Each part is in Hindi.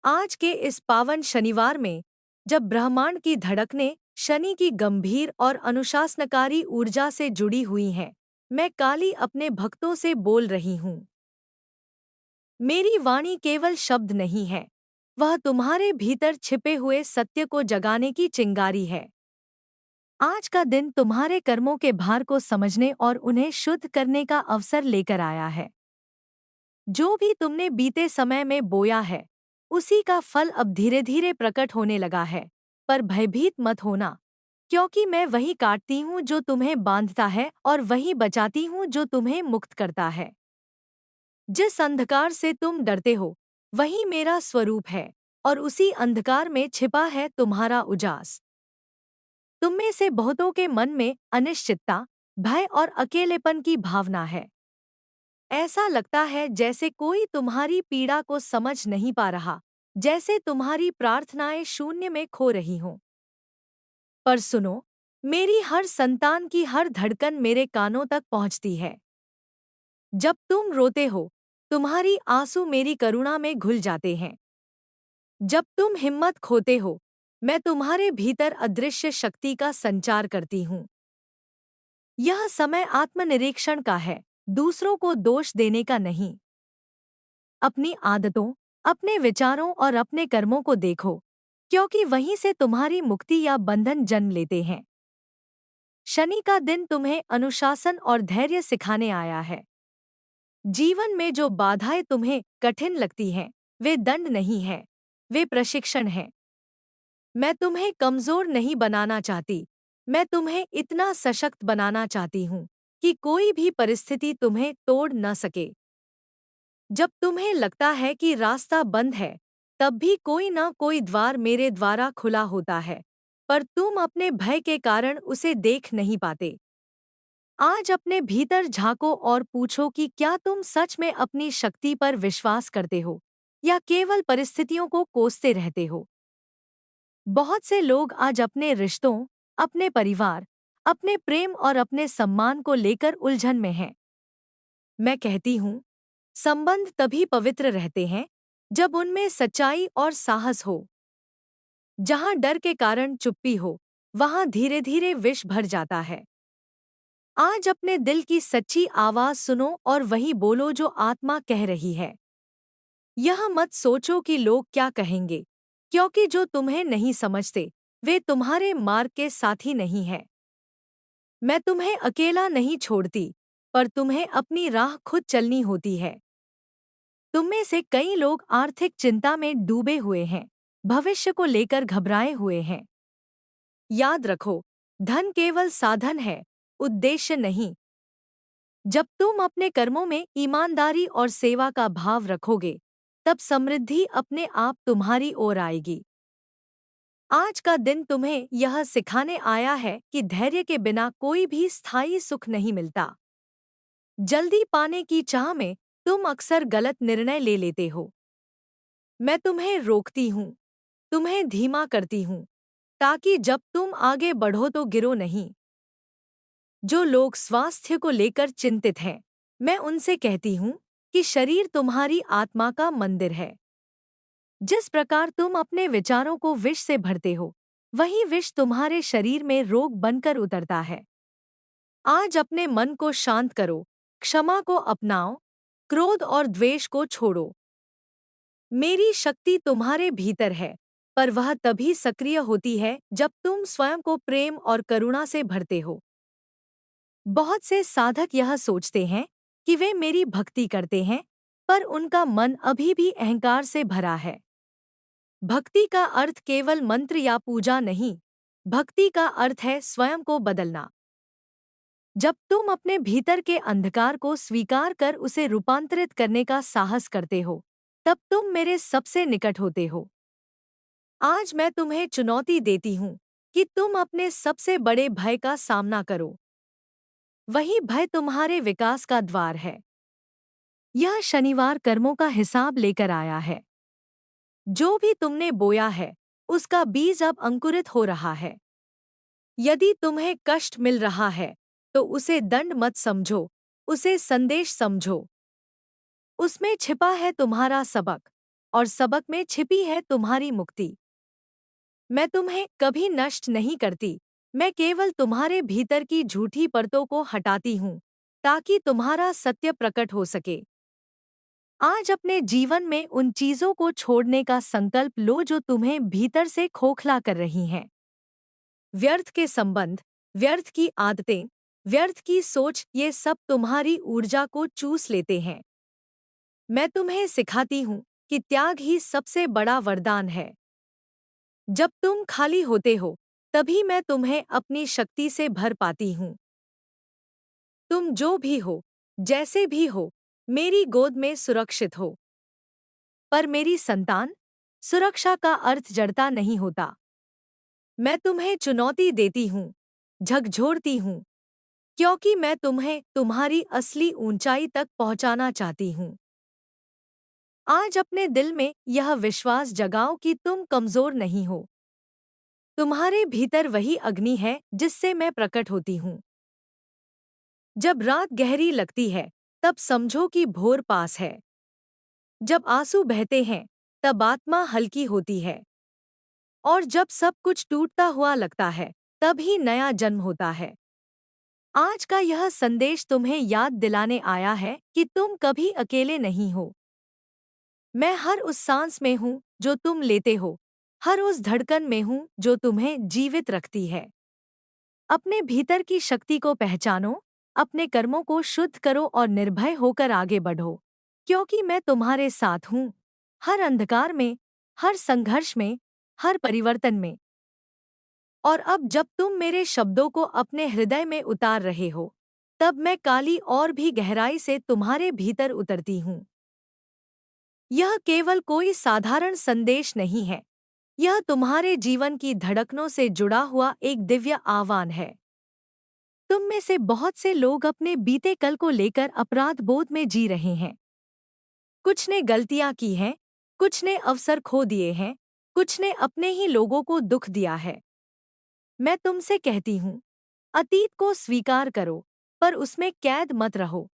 आज के इस पावन शनिवार में, जब ब्रह्मांड की धड़कनें शनि की गंभीर और अनुशासनकारी ऊर्जा से जुड़ी हुई हैं, मैं काली अपने भक्तों से बोल रही हूँ। मेरी वाणी केवल शब्द नहीं है, वह तुम्हारे भीतर छिपे हुए सत्य को जगाने की चिंगारी है। आज का दिन तुम्हारे कर्मों के भार को समझने और उन्हें शुद्ध करने का अवसर लेकर आया है। जो भी तुमने बीते समय में बोया है, उसी का फल अब धीरे धीरे प्रकट होने लगा है। पर भयभीत मत होना, क्योंकि मैं वही काटती हूँ जो तुम्हें बांधता है और वही बचाती हूँ जो तुम्हें मुक्त करता है। जिस अंधकार से तुम डरते हो, वही मेरा स्वरूप है, और उसी अंधकार में छिपा है तुम्हारा उजास। तुम में से बहुतों के मन में अनिश्चितता, भय और अकेलेपन की भावना है। ऐसा लगता है जैसे कोई तुम्हारी पीड़ा को समझ नहीं पा रहा, जैसे तुम्हारी प्रार्थनाएं शून्य में खो रही हों। पर सुनो, मेरी हर संतान की हर धड़कन मेरे कानों तक पहुंचती है। जब तुम रोते हो, तुम्हारी आंसू मेरी करुणा में घुल जाते हैं। जब तुम हिम्मत खोते हो, मैं तुम्हारे भीतर अदृश्य शक्ति का संचार करती हूँ। यह समय आत्मनिरीक्षण का है, दूसरों को दोष देने का नहीं। अपनी आदतों, अपने विचारों और अपने कर्मों को देखो, क्योंकि वहीं से तुम्हारी मुक्ति या बंधन जन्म लेते हैं। शनि का दिन तुम्हें अनुशासन और धैर्य सिखाने आया है। जीवन में जो बाधाएं तुम्हें कठिन लगती हैं, वे दंड नहीं है, वे प्रशिक्षण हैं। मैं तुम्हें कमजोर नहीं बनाना चाहती, मैं तुम्हें इतना सशक्त बनाना चाहती हूँ कि कोई भी परिस्थिति तुम्हें तोड़ न सके। जब तुम्हें लगता है कि रास्ता बंद है, तब भी कोई ना कोई द्वार मेरे द्वारा खुला होता है, पर तुम अपने भय के कारण उसे देख नहीं पाते। आज अपने भीतर झांको और पूछो कि क्या तुम सच में अपनी शक्ति पर विश्वास करते हो, या केवल परिस्थितियों को कोसते रहते हो। बहुत से लोग आज अपने रिश्तों, अपने परिवार, अपने प्रेम और अपने सम्मान को लेकर उलझन में हैं। मैं कहती हूँ, संबंध तभी पवित्र रहते हैं जब उनमें सच्चाई और साहस हो। जहाँ डर के कारण चुप्पी हो, वहाँ धीरे धीरे विष भर जाता है। आज अपने दिल की सच्ची आवाज सुनो और वही बोलो जो आत्मा कह रही है। यह मत सोचो कि लोग क्या कहेंगे, क्योंकि जो तुम्हें नहीं समझते, वे तुम्हारे मार्ग के साथी नहीं हैं। मैं तुम्हें अकेला नहीं छोड़ती, पर तुम्हें अपनी राह खुद चलनी होती है। तुम में से कई लोग आर्थिक चिंता में डूबे हुए हैं, भविष्य को लेकर घबराए हुए हैं। याद रखो, धन केवल साधन है, उद्देश्य नहीं। जब तुम अपने कर्मों में ईमानदारी और सेवा का भाव रखोगे, तब समृद्धि अपने आप तुम्हारी ओर आएगी। आज का दिन तुम्हें यह सिखाने आया है कि धैर्य के बिना कोई भी स्थायी सुख नहीं मिलता। जल्दी पाने की चाह में तुम अक्सर गलत निर्णय ले लेते हो। मैं तुम्हें रोकती हूँ, तुम्हें धीमा करती हूँ, ताकि जब तुम आगे बढ़ो तो गिरो नहीं। जो लोग स्वास्थ्य को लेकर चिंतित हैं, मैं उनसे कहती हूँ कि शरीर तुम्हारी आत्मा का मंदिर है। जिस प्रकार तुम अपने विचारों को विष से भरते हो, वही विष तुम्हारे शरीर में रोग बनकर उतरता है। आज अपने मन को शांत करो, क्षमा को अपनाओ, क्रोध और द्वेष को छोड़ो। मेरी शक्ति तुम्हारे भीतर है, पर वह तभी सक्रिय होती है जब तुम स्वयं को प्रेम और करुणा से भरते हो। बहुत से साधक यह सोचते हैं कि वे मेरी भक्ति करते हैं, पर उनका मन अभी भी अहंकार से भरा है। भक्ति का अर्थ केवल मंत्र या पूजा नहीं, भक्ति का अर्थ है स्वयं को बदलना। जब तुम अपने भीतर के अंधकार को स्वीकार कर उसे रूपांतरित करने का साहस करते हो, तब तुम मेरे सबसे निकट होते हो। आज मैं तुम्हें चुनौती देती हूँ कि तुम अपने सबसे बड़े भय का सामना करो। वही भय तुम्हारे विकास का द्वार है। यह शनिवार कर्मों का हिसाब लेकर आया है। जो भी तुमने बोया है, उसका बीज अब अंकुरित हो रहा है। यदि तुम्हें कष्ट मिल रहा है, तो उसे दंड मत समझो, उसे संदेश समझो। उसमें छिपा है तुम्हारा सबक। और सबक में छिपी है तुम्हारी मुक्ति। मैं तुम्हें कभी नष्ट नहीं करती, मैं केवल तुम्हारे भीतर की झूठी परतों को हटाती हूँ, ताकि तुम्हारा सत्य प्रकट हो सके। आज अपने जीवन में उन चीजों को छोड़ने का संकल्प लो जो तुम्हें भीतर से खोखला कर रही हैं। व्यर्थ के संबंध, व्यर्थ की आदतें, व्यर्थ की सोच, ये सब तुम्हारी ऊर्जा को चूस लेते हैं। मैं तुम्हें सिखाती हूँ कि त्याग ही सबसे बड़ा वरदान है। जब तुम खाली होते हो, तभी मैं तुम्हें अपनी शक्ति से भर पाती हूँ। तुम जो भी हो, जैसे भी हो, मेरी गोद में सुरक्षित हो। पर मेरी संतान, सुरक्षा का अर्थ जड़ता नहीं होता। मैं तुम्हें चुनौती देती हूँ, झकझोरती हूँ, क्योंकि मैं तुम्हें तुम्हारी असली ऊंचाई तक पहुंचाना चाहती हूँ। आज अपने दिल में यह विश्वास जगाओ कि तुम कमजोर नहीं हो। तुम्हारे भीतर वही अग्नि है जिससे मैं प्रकट होती हूँ। जब रात गहरी लगती है, तब समझो कि भोर पास है। जब आंसू बहते हैं, तब आत्मा हल्की होती है। और जब सब कुछ टूटता हुआ लगता है, तब ही नया जन्म होता है। आज का यह संदेश तुम्हें याद दिलाने आया है कि तुम कभी अकेले नहीं हो। मैं हर उस सांस में हूँ जो तुम लेते हो, हर उस धड़कन में हूँ जो तुम्हें जीवित रखती है। अपने भीतर की शक्ति को पहचानो, अपने कर्मों को शुद्ध करो और निर्भय होकर आगे बढ़ो, क्योंकि मैं तुम्हारे साथ हूँ, हर अंधकार में, हर संघर्ष में, हर परिवर्तन में। और अब जब तुम मेरे शब्दों को अपने हृदय में उतार रहे हो, तब मैं काली और भी गहराई से तुम्हारे भीतर उतरती हूँ। यह केवल कोई साधारण संदेश नहीं है, यह तुम्हारे जीवन की धड़कनों से जुड़ा हुआ एक दिव्य आह्वान है। तुम में से बहुत से लोग अपने बीते कल को लेकर अपराध बोध में जी रहे हैं। कुछ ने गलतियां की हैं, कुछ ने अवसर खो दिए हैं, कुछ ने अपने ही लोगों को दुख दिया है। मैं तुमसे कहती हूँ, अतीत को स्वीकार करो, पर उसमें कैद मत रहो।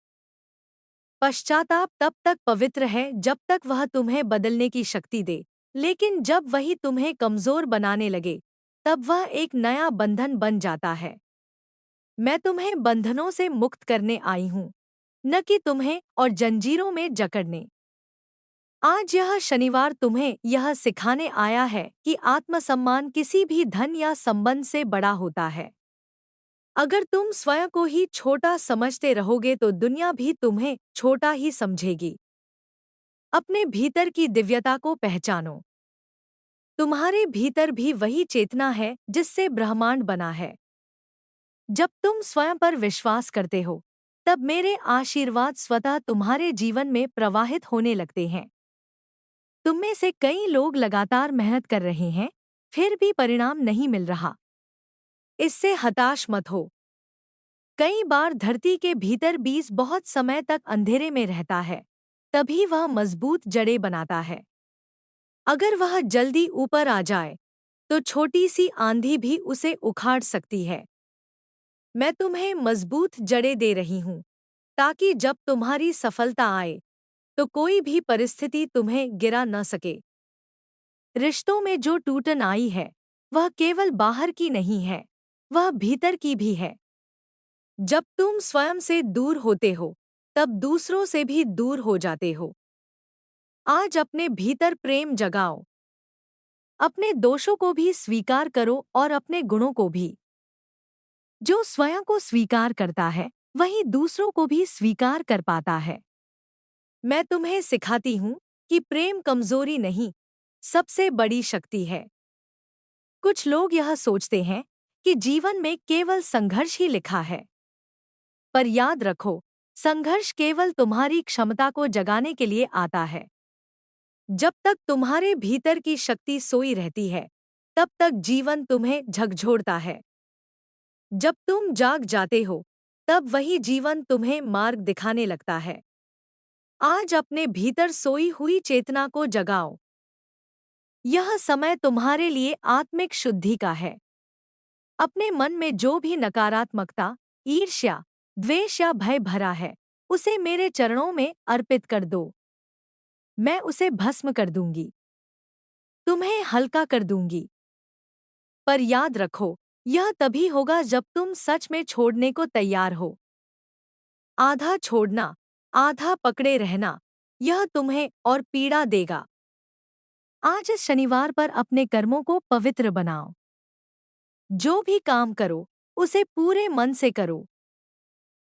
पश्चाताप तब तक पवित्र है जब तक वह तुम्हें बदलने की शक्ति दे, लेकिन जब वही तुम्हें कमजोर बनाने लगे, तब वह एक नया बंधन बन जाता है। मैं तुम्हें बंधनों से मुक्त करने आई हूँ, न कि तुम्हें और जंजीरों में जकड़ने। आज यह शनिवार तुम्हें यह सिखाने आया है कि आत्मसम्मान किसी भी धन या संबंध से बड़ा होता है। अगर तुम स्वयं को ही छोटा समझते रहोगे तो दुनिया भी तुम्हें छोटा ही समझेगी। अपने भीतर की दिव्यता को पहचानो। तुम्हारे भीतर भी वही चेतना है जिससे ब्रह्मांड बना है। जब तुम स्वयं पर विश्वास करते हो, तब मेरे आशीर्वाद स्वतः तुम्हारे जीवन में प्रवाहित होने लगते हैं। तुम में से कई लोग लगातार मेहनत कर रहे हैं, फिर भी परिणाम नहीं मिल रहा। इससे हताश मत हो। कई बार धरती के भीतर बीज बहुत समय तक अंधेरे में रहता है, तभी वह मजबूत जड़ें बनाता है। अगर वह जल्दी ऊपर आ जाए, तो छोटी सी आंधी भी उसे उखाड़ सकती है। मैं तुम्हें मजबूत जड़ें दे रही हूँ, ताकि जब तुम्हारी सफलता आए, तो कोई भी परिस्थिति तुम्हें गिरा न सके। रिश्तों में जो टूटन आई है, वह केवल बाहर की नहीं है, वह भीतर की भी है। जब तुम स्वयं से दूर होते हो, तब दूसरों से भी दूर हो जाते हो। आज अपने भीतर प्रेम जगाओ। अपने दोषों को भी स्वीकार करो और अपने गुणों को भी। जो स्वयं को स्वीकार करता है, वही दूसरों को भी स्वीकार कर पाता है। मैं तुम्हें सिखाती हूँ कि प्रेम कमजोरी नहीं, सबसे बड़ी शक्ति है। कुछ लोग यह सोचते हैं कि जीवन में केवल संघर्ष ही लिखा है। पर याद रखो, संघर्ष केवल तुम्हारी क्षमता को जगाने के लिए आता है। जब तक तुम्हारे भीतर की शक्ति सोई रहती है, तब तक जीवन तुम्हें झकझोरता है। जब तुम जाग जाते हो, तब वही जीवन तुम्हें मार्ग दिखाने लगता है। आज अपने भीतर सोई हुई चेतना को जगाओ। यह समय तुम्हारे लिए आत्मिक शुद्धि का है। अपने मन में जो भी नकारात्मकता, ईर्ष्या, द्वेष या भय भरा है, उसे मेरे चरणों में अर्पित कर दो। मैं उसे भस्म कर दूंगी, तुम्हें हल्का कर दूंगी। पर याद रखो, यह तभी होगा जब तुम सच में छोड़ने को तैयार हो। आधा छोड़ना, आधा पकड़े रहना, यह तुम्हें और पीड़ा देगा। आज इस शनिवार पर अपने कर्मों को पवित्र बनाओ। जो भी काम करो, उसे पूरे मन से करो।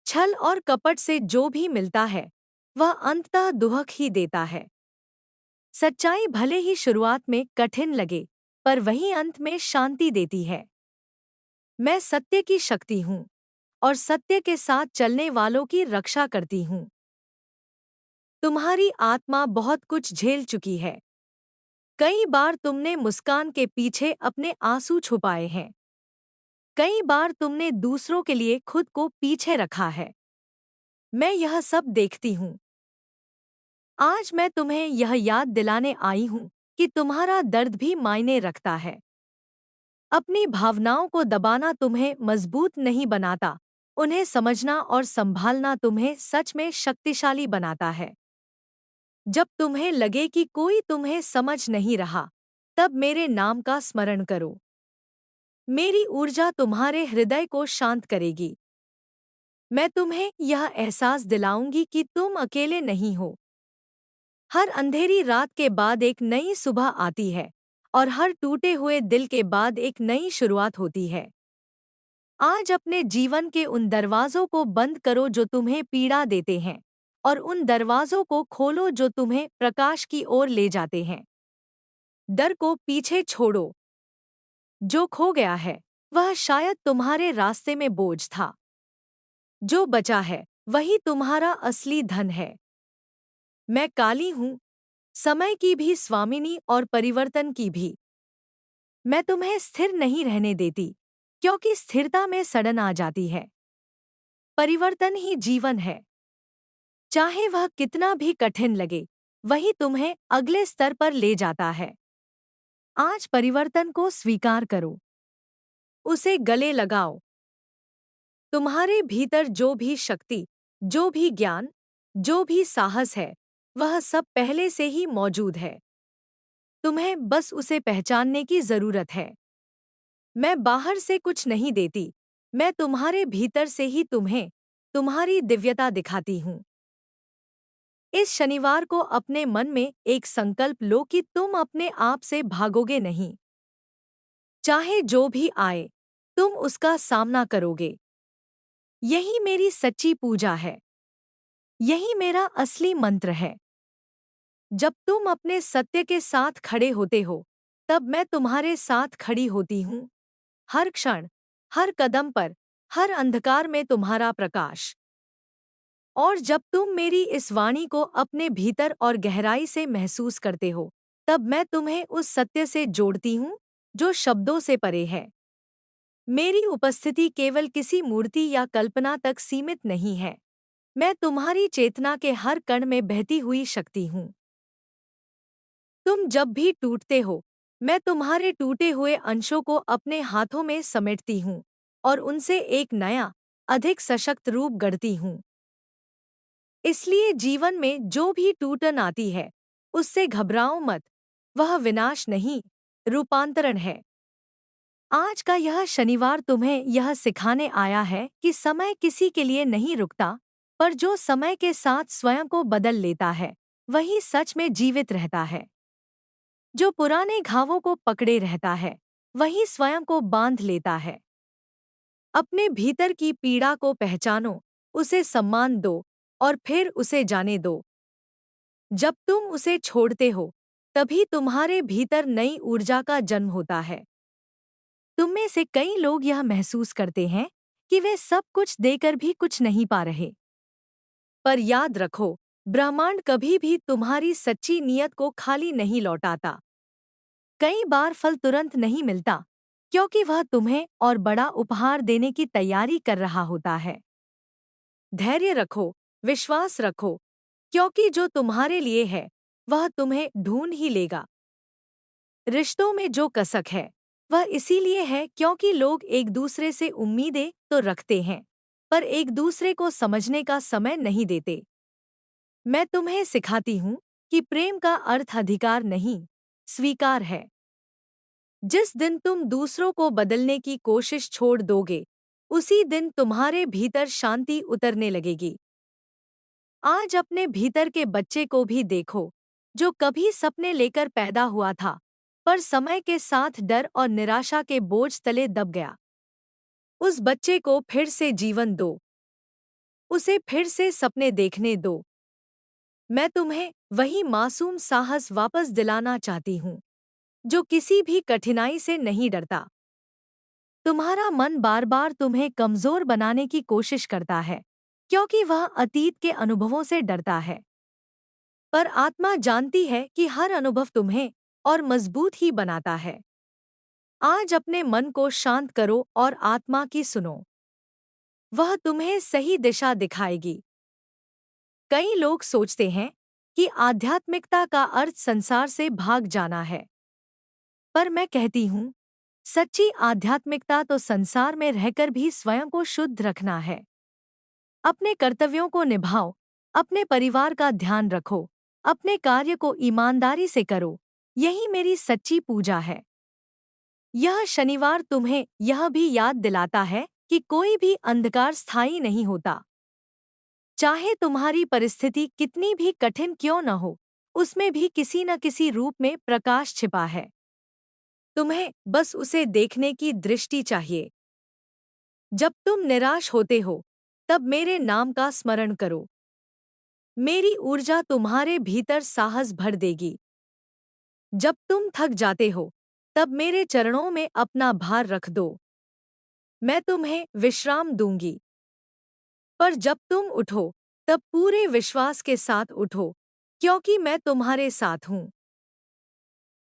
छल और कपट से जो भी मिलता है, वह अंततः दुहक ही देता है। सच्चाई भले ही शुरुआत में कठिन लगे, पर वही अंत में शांति देती है। मैं सत्य की शक्ति हूँ और सत्य के साथ चलने वालों की रक्षा करती हूँ। तुम्हारी आत्मा बहुत कुछ झेल चुकी है। कई बार तुमने मुस्कान के पीछे अपने आंसू छुपाए हैं। कई बार तुमने दूसरों के लिए खुद को पीछे रखा है। मैं यह सब देखती हूँ। आज मैं तुम्हें यह याद दिलाने आई हूँ कि तुम्हारा दर्द भी मायने रखता है। अपनी भावनाओं को दबाना तुम्हें मजबूत नहीं बनाता, उन्हें समझना और संभालना तुम्हें सच में शक्तिशाली बनाता है। जब तुम्हें लगे कि कोई तुम्हें समझ नहीं रहा, तब मेरे नाम का स्मरण करो। मेरी ऊर्जा तुम्हारे हृदय को शांत करेगी। मैं तुम्हें यह एहसास दिलाऊंगी कि तुम अकेले नहीं हो। हर अंधेरी रात के बाद एक नई सुबह आती है और हर टूटे हुए दिल के बाद एक नई शुरुआत होती है। आज अपने जीवन के उन दरवाजों को बंद करो जो तुम्हें पीड़ा देते हैं, और उन दरवाजों को खोलो जो तुम्हें प्रकाश की ओर ले जाते हैं। डर को पीछे छोड़ो। जो खो गया है, वह शायद तुम्हारे रास्ते में बोझ था। जो बचा है, वही तुम्हारा असली धन है। मैं काली हूँ, समय की भी स्वामिनी और परिवर्तन की भी। मैं तुम्हें स्थिर नहीं रहने देती, क्योंकि स्थिरता में सड़न आ जाती है। परिवर्तन ही जीवन है। चाहे वह कितना भी कठिन लगे, वही तुम्हें अगले स्तर पर ले जाता है। आज परिवर्तन को स्वीकार करो। उसे गले लगाओ। तुम्हारे भीतर जो भी शक्ति, जो भी ज्ञान, जो भी साहस है, वह सब पहले से ही मौजूद है। तुम्हें बस उसे पहचानने की जरूरत है। मैं बाहर से कुछ नहीं देती, मैं तुम्हारे भीतर से ही तुम्हें तुम्हारी दिव्यता दिखाती हूँ। इस शनिवार को अपने मन में एक संकल्प लो कि तुम अपने आप से भागोगे नहीं। चाहे जो भी आए, तुम उसका सामना करोगे। यही मेरी सच्ची पूजा है। यही मेरा असली मंत्र है। जब तुम अपने सत्य के साथ खड़े होते हो, तब मैं तुम्हारे साथ खड़ी होती हूँ। हर क्षण, हर कदम पर, हर अंधकार में तुम्हारा प्रकाश। और जब तुम मेरी इस वाणी को अपने भीतर और गहराई से महसूस करते हो, तब मैं तुम्हें उस सत्य से जोड़ती हूँ जो शब्दों से परे है। मेरी उपस्थिति केवल किसी मूर्ति या कल्पना तक सीमित नहीं है। मैं तुम्हारी चेतना के हर कण में बहती हुई शक्ति हूँ। तुम जब भी टूटते हो, मैं तुम्हारे टूटे हुए अंशों को अपने हाथों में समेटती हूँ और उनसे एक नया, अधिक सशक्त रूप गढ़ती हूँ। इसलिए जीवन में जो भी टूटन आती है, उससे घबराओ मत। वह विनाश नहीं, रूपांतरण है। आज का यह शनिवार तुम्हें यह सिखाने आया है कि समय किसी के लिए नहीं रुकता, पर जो समय के साथ स्वयं को बदल लेता है, वही सच में जीवित रहता है। जो पुराने घावों को पकड़े रहता है, वही स्वयं को बांध लेता है। अपने भीतर की पीड़ा को पहचानो, उसे सम्मान दो और फिर उसे जाने दो। जब तुम उसे छोड़ते हो, तभी तुम्हारे भीतर नई ऊर्जा का जन्म होता है। तुम में से कई लोग यह महसूस करते हैं कि वे सब कुछ देकर भी कुछ नहीं पा रहे। पर याद रखो, ब्रह्मांड कभी भी तुम्हारी सच्ची नीयत को खाली नहीं लौटाता। कई बार फल तुरंत नहीं मिलता, क्योंकि वह तुम्हें और बड़ा उपहार देने की तैयारी कर रहा होता है। धैर्य रखो, विश्वास रखो, क्योंकि जो तुम्हारे लिए है, वह तुम्हें ढूंढ ही लेगा। रिश्तों में जो कसक है, वह इसीलिए है क्योंकि लोग एक दूसरे से उम्मीदें तो रखते हैं, पर एक दूसरे को समझने का समय नहीं देते। मैं तुम्हें सिखाती हूँ कि प्रेम का अर्थ अधिकार नहीं, स्वीकार है। जिस दिन तुम दूसरों को बदलने की कोशिश छोड़ दोगे, उसी दिन तुम्हारे भीतर शांति उतरने लगेगी। आज अपने भीतर के बच्चे को भी देखो, जो कभी सपने लेकर पैदा हुआ था, पर समय के साथ डर और निराशा के बोझ तले दब गया। उस बच्चे को फिर से जीवन दो, उसे फिर से सपने देखने दो। मैं तुम्हें वही मासूम साहस वापस दिलाना चाहती हूँ, जो किसी भी कठिनाई से नहीं डरता। तुम्हारा मन बार बार तुम्हें कमजोर बनाने की कोशिश करता है, क्योंकि वह अतीत के अनुभवों से डरता है। पर आत्मा जानती है कि हर अनुभव तुम्हें और मजबूत ही बनाता है। आज अपने मन को शांत करो और आत्मा की सुनो। वह तुम्हें सही दिशा दिखाएगी। कई लोग सोचते हैं कि आध्यात्मिकता का अर्थ संसार से भाग जाना है, पर मैं कहती हूँ, सच्ची आध्यात्मिकता तो संसार में रहकर भी स्वयं को शुद्ध रखना है। अपने कर्तव्यों को निभाओ, अपने परिवार का ध्यान रखो, अपने कार्य को ईमानदारी से करो। यही मेरी सच्ची पूजा है। यह शनिवार तुम्हें यह भी याद दिलाता है कि कोई भी अंधकार स्थायी नहीं होता। चाहे तुम्हारी परिस्थिति कितनी भी कठिन क्यों न हो, उसमें भी किसी न किसी रूप में प्रकाश छिपा है। तुम्हें बस उसे देखने की दृष्टि चाहिए। जब तुम निराश होते हो, तब मेरे नाम का स्मरण करो। मेरी ऊर्जा तुम्हारे भीतर साहस भर देगी। जब तुम थक जाते हो, तब मेरे चरणों में अपना भार रख दो। मैं तुम्हें विश्राम दूंगी। पर जब तुम उठो, तब पूरे विश्वास के साथ उठो, क्योंकि मैं तुम्हारे साथ हूँ।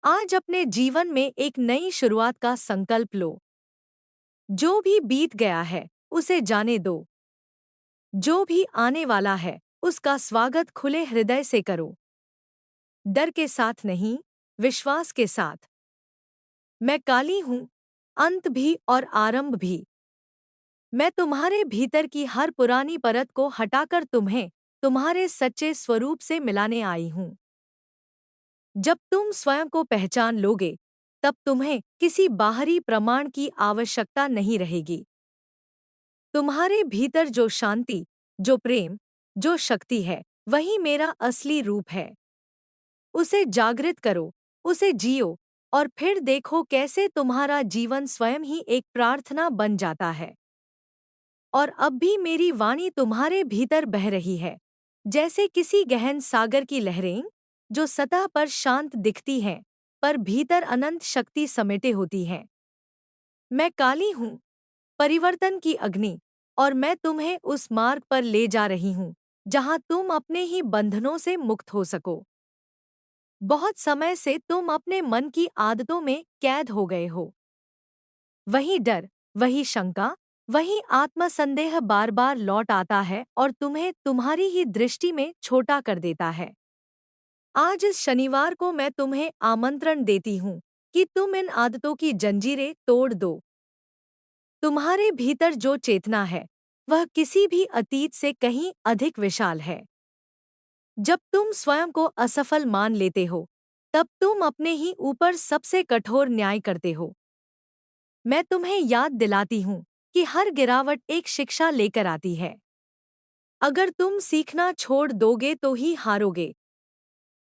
आज अपने जीवन में एक नई शुरुआत का संकल्प लो। जो भी बीत गया है, उसे जाने दो। जो भी आने वाला है, उसका स्वागत खुले हृदय से करो। डर के साथ नहीं, विश्वास के साथ। मैं काली हूँ, अंत भी और आरंभ भी। मैं तुम्हारे भीतर की हर पुरानी परत को हटाकर तुम्हें तुम्हारे सच्चे स्वरूप से मिलाने आई हूँ। जब तुम स्वयं को पहचान लोगे, तब तुम्हें किसी बाहरी प्रमाण की आवश्यकता नहीं रहेगी। तुम्हारे भीतर जो शांति, जो प्रेम, जो शक्ति है, वही मेरा असली रूप है। उसे जागृत करो, उसे जियो, और फिर देखो कैसे तुम्हारा जीवन स्वयं ही एक प्रार्थना बन जाता है। और अब भी मेरी वाणी तुम्हारे भीतर बह रही है, जैसे किसी गहन सागर की लहरें, जो सतह पर शांत दिखती हैं, पर भीतर अनंत शक्ति समेटे होती हैं। मैं काली हूँ, परिवर्तन की अग्नि, और मैं तुम्हें उस मार्ग पर ले जा रही हूँ, जहाँ तुम अपने ही बंधनों से मुक्त हो सको। बहुत समय से तुम अपने मन की आदतों में कैद हो गए हो। वही डर, वही शंका, वही आत्मसंदेह बार बार लौट आता है और तुम्हें तुम्हारी ही दृष्टि में छोटा कर देता है। आज इस शनिवार को मैं तुम्हें आमंत्रण देती हूँ कि तुम इन आदतों की जंजीरें तोड़ दो। तुम्हारे भीतर जो चेतना है, वह किसी भी अतीत से कहीं अधिक विशाल है। जब तुम स्वयं को असफल मान लेते हो, तब तुम अपने ही ऊपर सबसे कठोर न्याय करते हो। मैं तुम्हें याद दिलाती हूँ कि हर गिरावट एक शिक्षा लेकर आती है। अगर तुम सीखना छोड़ दोगे तो ही हारोगे,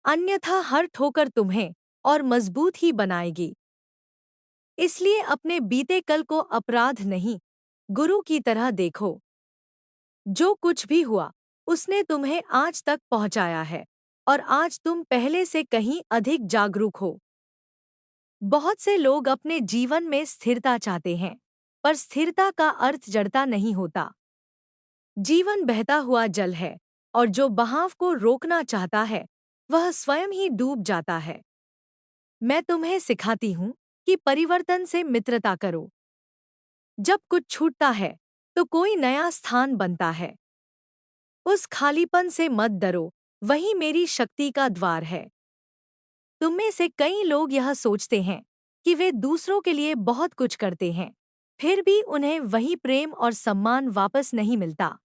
अन्यथा हर ठोकर तुम्हें और मजबूत ही बनाएगी। इसलिए अपने बीते कल को अपराध नहीं, गुरु की तरह देखो। जो कुछ भी हुआ, उसने तुम्हें आज तक पहुंचाया है, और आज तुम पहले से कहीं अधिक जागरूक हो। बहुत से लोग अपने जीवन में स्थिरता चाहते हैं, पर स्थिरता का अर्थ जड़ता नहीं होता। जीवन बहता हुआ जल है, और जो बहाव को रोकना चाहता है, वह स्वयं ही डूब जाता है। मैं तुम्हें सिखाती हूँ कि परिवर्तन से मित्रता करो। जब कुछ छूटता है, तो कोई नया स्थान बनता है। उस खालीपन से मत डरो, वही मेरी शक्ति का द्वार है। तुम में से कई लोग यह सोचते हैं कि वे दूसरों के लिए बहुत कुछ करते हैं, फिर भी उन्हें वही प्रेम और सम्मान वापस नहीं मिलता।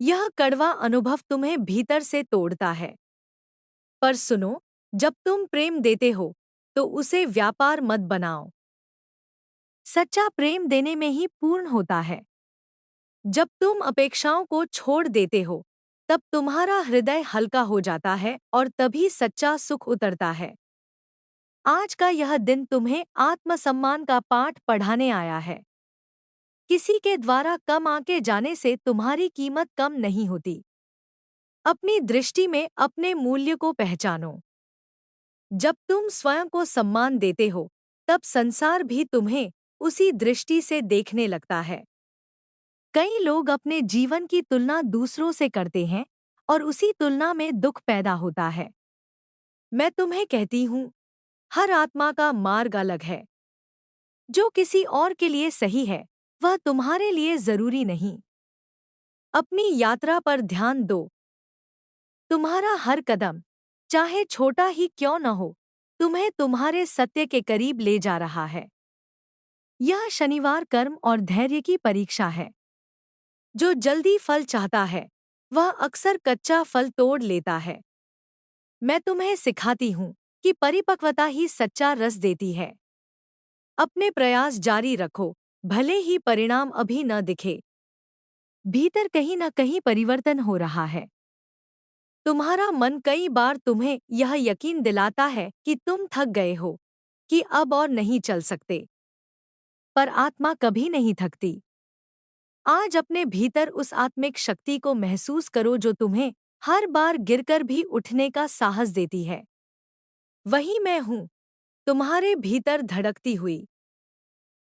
यह कड़वा अनुभव तुम्हें भीतर से तोड़ता है। पर सुनो, जब तुम प्रेम देते हो तो उसे व्यापार मत बनाओ। सच्चा प्रेम देने में ही पूर्ण होता है। जब तुम अपेक्षाओं को छोड़ देते हो, तब तुम्हारा हृदय हल्का हो जाता है और तभी सच्चा सुख उतरता है। आज का यह दिन तुम्हें आत्मसम्मान का पाठ पढ़ाने आया है। किसी के द्वारा कम आके जाने से तुम्हारी कीमत कम नहीं होती। अपनी दृष्टि में अपने मूल्य को पहचानो। जब तुम स्वयं को सम्मान देते हो, तब संसार भी तुम्हें उसी दृष्टि से देखने लगता है। कई लोग अपने जीवन की तुलना दूसरों से करते हैं और उसी तुलना में दुख पैदा होता है। मैं तुम्हें कहती हूँ, हर आत्मा का मार्ग अलग है। जो किसी और के लिए सही है, वह तुम्हारे लिए जरूरी नहीं। अपनी यात्रा पर ध्यान दो। तुम्हारा हर कदम, चाहे छोटा ही क्यों न हो, तुम्हें तुम्हारे सत्य के करीब ले जा रहा है। यह शनिवार कर्म और धैर्य की परीक्षा है। जो जल्दी फल चाहता है, वह अक्सर कच्चा फल तोड़ लेता है। मैं तुम्हें सिखाती हूँ कि परिपक्वता ही सच्चा रस देती है। अपने प्रयास जारी रखो, भले ही परिणाम अभी न दिखे। भीतर कहीं न कहीं परिवर्तन हो रहा है। तुम्हारा मन कई बार तुम्हें यह यकीन दिलाता है कि तुम थक गए हो, कि अब और नहीं चल सकते। पर आत्मा कभी नहीं थकती। आज अपने भीतर उस आत्मिक शक्ति को महसूस करो जो तुम्हें हर बार गिरकर भी उठने का साहस देती है। वही मैं हूँ, तुम्हारे भीतर धड़कती हुई।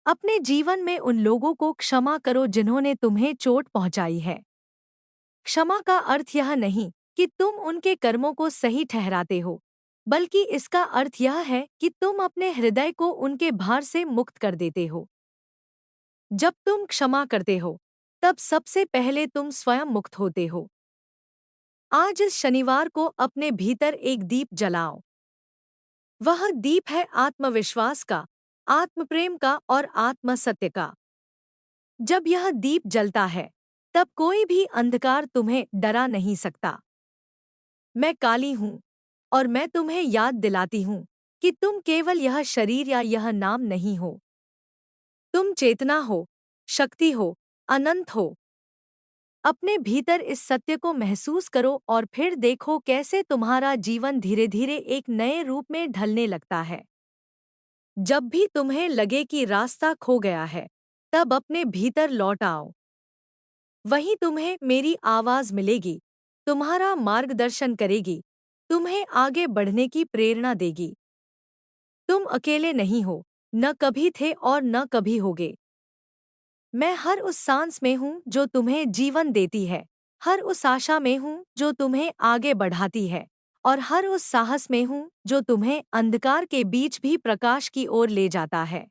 अपने जीवन में उन लोगों को क्षमा करो जिन्होंने तुम्हें चोट पहुंचाई है। क्षमा का अर्थ यह नहीं कि तुम उनके कर्मों को सही ठहराते हो, बल्कि इसका अर्थ यह है कि तुम अपने हृदय को उनके भार से मुक्त कर देते हो। जब तुम क्षमा करते हो, तब सबसे पहले तुम स्वयं मुक्त होते हो। आज इस शनिवार को अपने भीतर एक दीप जलाओ। वह दीप है आत्मविश्वास का, आत्मप्रेम का और आत्मसत्य का। जब यह दीप जलता है, तब कोई भी अंधकार तुम्हें डरा नहीं सकता। मैं काली हूँ और मैं तुम्हें याद दिलाती हूँ कि तुम केवल यह शरीर या यह नाम नहीं हो। तुम चेतना हो, शक्ति हो, अनंत हो। अपने भीतर इस सत्य को महसूस करो और फिर देखो कैसे तुम्हारा जीवन धीरे धीरे एक नए रूप में ढलने लगता है। जब भी तुम्हें लगे कि रास्ता खो गया है, तब अपने भीतर लौट आओ। वहीं तुम्हें मेरी आवाज मिलेगी, तुम्हारा मार्गदर्शन करेगी, तुम्हें आगे बढ़ने की प्रेरणा देगी। तुम अकेले नहीं हो, न कभी थे और न कभी होगे। मैं हर उस सांस में हूँ जो तुम्हें जीवन देती है, हर उस आशा में हूँ जो तुम्हें आगे बढ़ाती है, और हर उस साहस में हूँ जो तुम्हें अंधकार के बीच भी प्रकाश की ओर ले जाता है।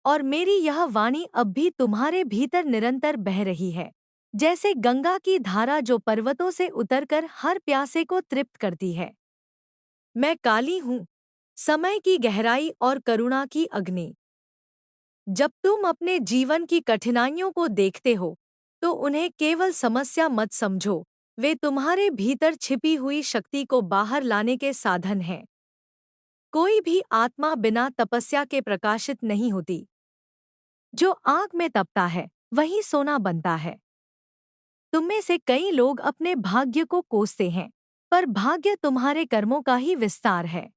और मेरी यह वाणी अब भी तुम्हारे भीतर निरंतर बह रही है, जैसे गंगा की धारा जो पर्वतों से उतरकर हर प्यासे को तृप्त करती है। मैं काली हूँ, समय की गहराई और करुणा की अग्नि। जब तुम अपने जीवन की कठिनाइयों को देखते हो, तो उन्हें केवल समस्या मत समझो, वे तुम्हारे भीतर छिपी हुई शक्ति को बाहर लाने के साधन हैं। कोई भी आत्मा बिना तपस्या के प्रकाशित नहीं होती। जो आग में तपता है, वही सोना बनता है। तुम में से कई लोग अपने भाग्य को कोसते हैं, पर भाग्य तुम्हारे कर्मों का ही विस्तार है।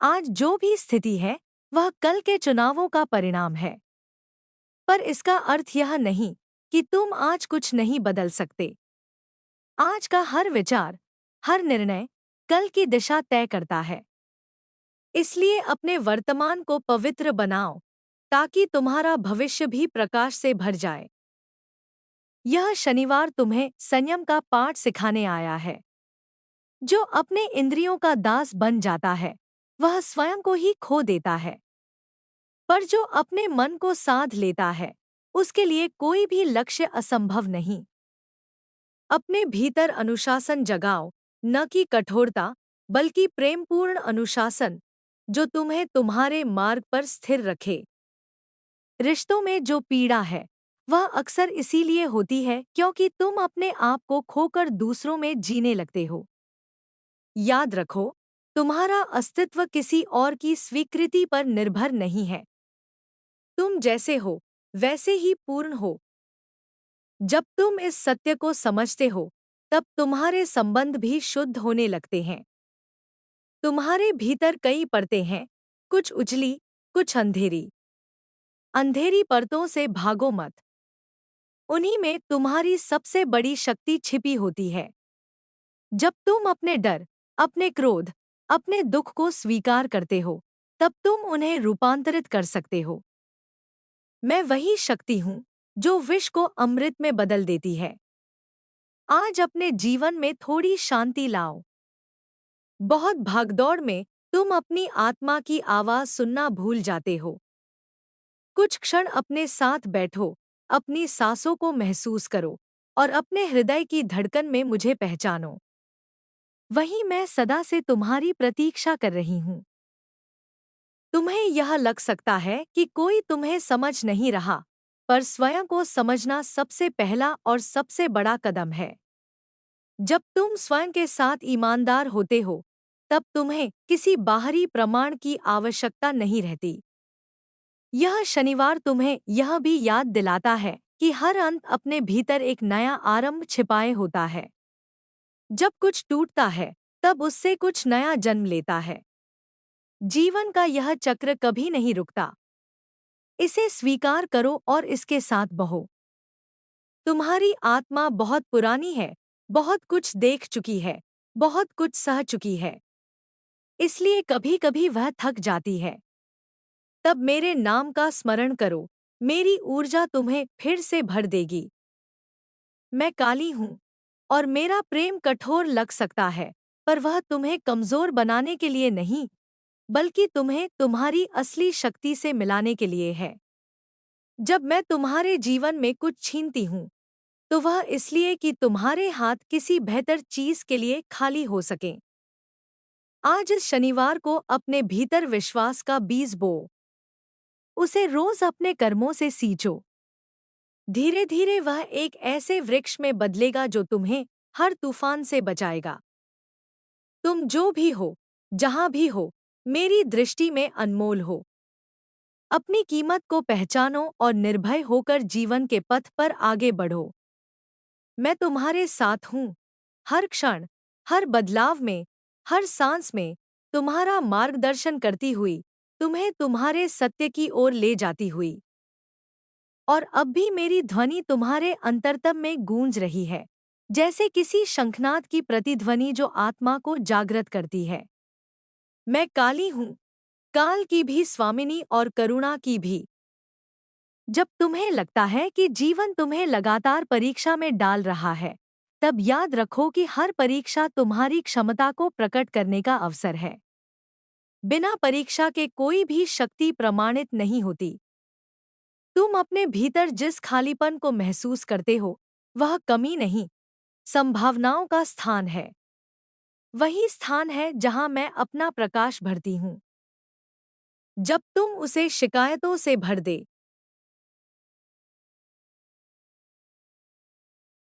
आज जो भी स्थिति है, वह कल के चुनावों का परिणाम है। पर इसका अर्थ यह नहीं कि तुम आज कुछ नहीं बदल सकते। आज का हर विचार, हर निर्णय कल की दिशा तय करता है। इसलिए अपने वर्तमान को पवित्र बनाओ, ताकि तुम्हारा भविष्य भी प्रकाश से भर जाए। यह शनिवार तुम्हें संयम का पाठ सिखाने आया है। जो अपने इंद्रियों का दास बन जाता है, वह स्वयं को ही खो देता है। पर जो अपने मन को साध लेता है, उसके लिए कोई भी लक्ष्य असंभव नहीं। अपने भीतर अनुशासन जगाओ, न कि कठोरता, बल्कि प्रेमपूर्ण अनुशासन, जो तुम्हें तुम्हारे मार्ग पर स्थिर रखे। रिश्तों में जो पीड़ा है, वह अक्सर इसीलिए होती है क्योंकि तुम अपने आप को खोकर दूसरों में जीने लगते हो। याद रखो, तुम्हारा अस्तित्व किसी और की स्वीकृति पर निर्भर नहीं है। तुम जैसे हो, वैसे ही पूर्ण हो। जब तुम इस सत्य को समझते हो, तब तुम्हारे संबंध भी शुद्ध होने लगते हैं। तुम्हारे भीतर कई परतें हैं, कुछ उजली, कुछ अंधेरी। अंधेरी परतों से भागो मत। उन्हीं में तुम्हारी सबसे बड़ी शक्ति छिपी होती है। जब तुम अपने डर, अपने क्रोध, अपने दुख को स्वीकार करते हो, तब तुम उन्हें रूपांतरित कर सकते हो। मैं वही शक्ति हूँ जो विष को अमृत में बदल देती है। आज अपने जीवन में थोड़ी शांति लाओ। बहुत भागदौड़ में तुम अपनी आत्मा की आवाज सुनना भूल जाते हो। कुछ क्षण अपने साथ बैठो, अपनी सांसों को महसूस करो और अपने हृदय की धड़कन में मुझे पहचानो। वहीं मैं सदा से तुम्हारी प्रतीक्षा कर रही हूँ। तुम्हें यह लग सकता है कि कोई तुम्हें समझ नहीं रहा, पर स्वयं को समझना सबसे पहला और सबसे बड़ा कदम है। जब तुम स्वयं के साथ ईमानदार होते हो, तब तुम्हें किसी बाहरी प्रमाण की आवश्यकता नहीं रहती। यह शनिवार तुम्हें यह भी याद दिलाता है कि हर अंत अपने भीतर एक नया आरंभ छिपाए होता है। जब कुछ टूटता है, तब उससे कुछ नया जन्म लेता है। जीवन का यह चक्र कभी नहीं रुकता। इसे स्वीकार करो और इसके साथ बहो। तुम्हारी आत्मा बहुत पुरानी है, बहुत कुछ देख चुकी है, बहुत कुछ सह चुकी है। इसलिए कभी-कभी वह थक जाती है। तब मेरे नाम का स्मरण करो, मेरी ऊर्जा तुम्हें फिर से भर देगी। मैं काली हूँ और मेरा प्रेम कठोर लग सकता है, पर वह तुम्हें कमजोर बनाने के लिए नहीं, बल्कि तुम्हें तुम्हारी असली शक्ति से मिलाने के लिए है। जब मैं तुम्हारे जीवन में कुछ छीनती हूँ, तो वह इसलिए कि तुम्हारे हाथ किसी बेहतर चीज के लिए खाली हो सकें। आज इस शनिवार को अपने भीतर विश्वास का बीज बो। उसे रोज अपने कर्मों से सींचो। धीरे धीरे वह एक ऐसे वृक्ष में बदलेगा जो तुम्हें हर तूफान से बचाएगा। तुम जो भी हो, जहां भी हो, मेरी दृष्टि में अनमोल हो। अपनी कीमत को पहचानो और निर्भय होकर जीवन के पथ पर आगे बढ़ो। मैं तुम्हारे साथ हूँ, हर क्षण, हर बदलाव में, हर सांस में, तुम्हारा मार्गदर्शन करती हुई, तुम्हें तुम्हारे सत्य की ओर ले जाती हुई। और अब भी मेरी ध्वनि तुम्हारे अंतरतम में गूंज रही है, जैसे किसी शंखनाद की प्रतिध्वनि जो आत्मा को जागृत करती है। मैं काली हूँ, काल की भी स्वामिनी और करुणा की भी। जब तुम्हें लगता है कि जीवन तुम्हें लगातार परीक्षा में डाल रहा है, तब याद रखो कि हर परीक्षा तुम्हारी क्षमता को प्रकट करने का अवसर है। बिना परीक्षा के कोई भी शक्ति प्रमाणित नहीं होती। तुम अपने भीतर जिस खालीपन को महसूस करते हो, वह कमी नहीं, संभावनाओं का स्थान है। वही स्थान है जहां मैं अपना प्रकाश भरती हूँ। जब तुम उसे शिकायतों से भर दे,